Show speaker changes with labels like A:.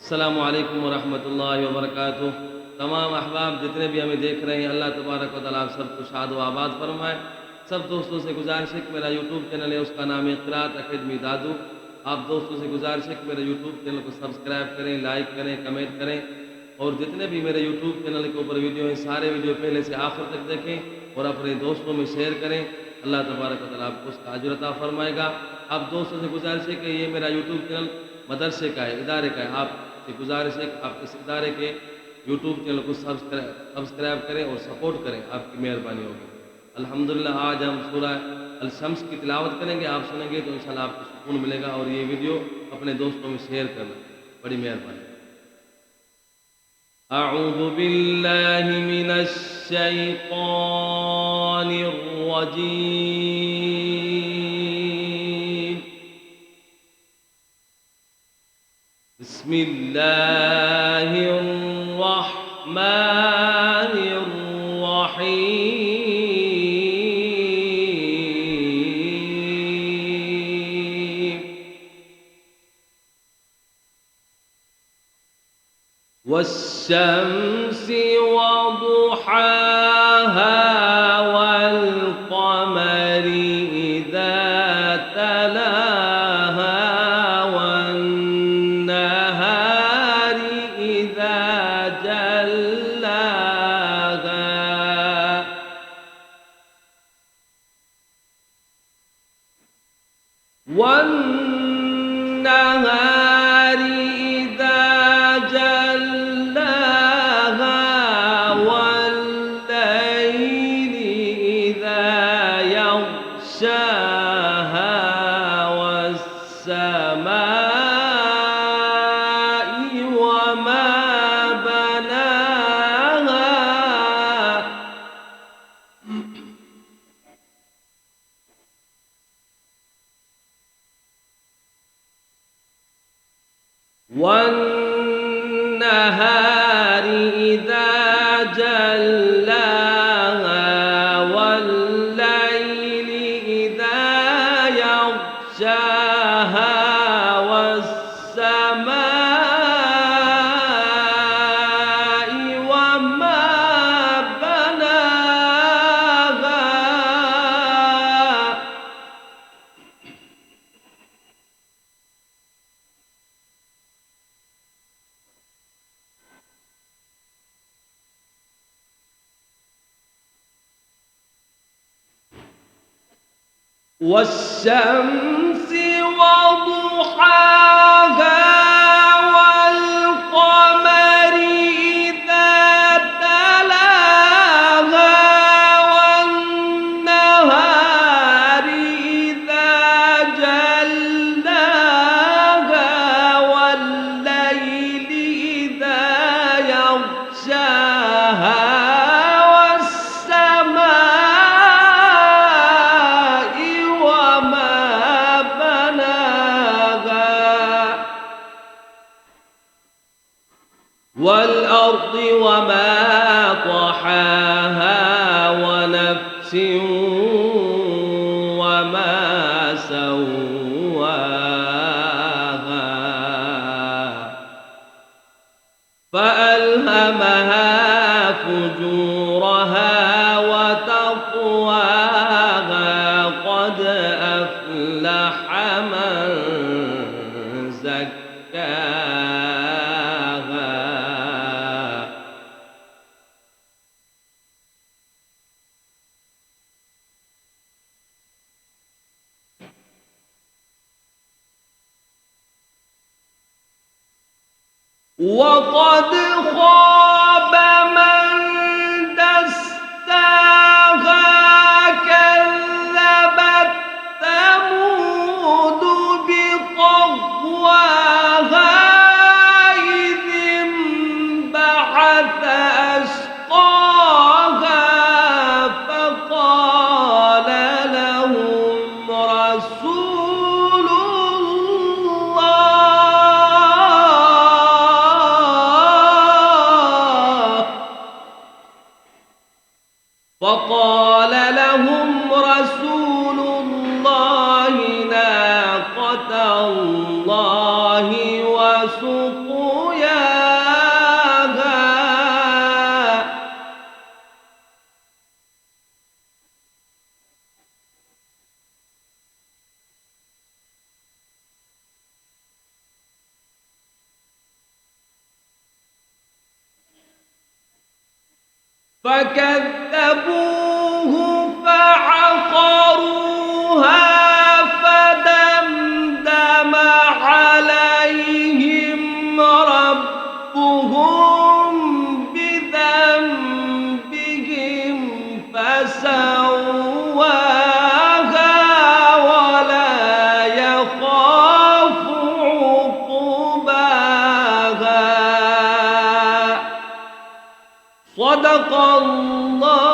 A: अस्सलामु अलैकुम वरहमतुल्लाहि वबरकातुह। तमाम अहबाब जितने भी हमें देख रहे हैं, अल्लाह तबारक व तआला आप सबको शाद व आबाद फरमाए। सब दोस्तों से गुजारिश है कि मेरा यूट्यूब चैनल है, उसका नाम है क़िराअत अकेडमी दादू। आप दोस्तों से गुजारिश है कि मेरे यूट्यूब चैनल को सब्सक्राइब करें, लाइक करें, कमेंट करें और जितने भी मेरे यूट्यूब चैनल के ऊपर वीडियो हैं सारे वीडियो पहले से आखिर तक देखें और अपने दोस्तों में शेयर करें। अल्लाह तबारक व तआला आपको उसका अजर अता फरमाएगा। आप दोस्तों से गुजारिश है कि ये मेरा यूट्यूब चैनल मदरसे का है, इदारे का है। आपसे गुजारिश है कि आप इस इदारे के यूट्यूब चैनल को सब्सक्राइब करें और सपोर्ट करें, आपकी मेहरबानी होगी। अल्हम्दुलिल्लाह आज हम सूरह अल शम्स की तिलावत करेंगे, आप सुनेंगे तो इंशाल्लाह आपको सुकून मिलेगा। और ये वीडियो अपने दोस्तों में शेयर करना, बड़ी मेहरबानी। अऊज़ु बिल्लाहि मिनश शैतानिर रजीम। बिस्मिल्लाहिर रहमानिर रहीम। वश्शम्सि वदुहाहा वल्क़मरि इज़ा तलाहा वन्नहारि इज़ा जल्लाहा वन्नहारि इज़ा जल्लाहा वल्लैलि इज़ा यग़शाहा वस्समाइ वमा बनाहा वन्नहार इज़ा जल्लाहा वल्लैलि इज़ा यग़शाहा वस्समाइ वमा बनाहा والشمس وضحاها والقمر إذا تلاها والنهار إذا جلاها والليل إذا يغشاها والأرض وما طحاها ونفس وما سواها فألهمها فجورها وتقواها قد أفلح من زكاها وقد خاب من دساها كذبت ثمود بطغواها إذ انبعث أشقاها فقال لهم رسول الله طغياها فكذبوه فعقروها فدمدم عليهم ربهم بذنبهم فسواها ولا يخاف عقباها صدق الله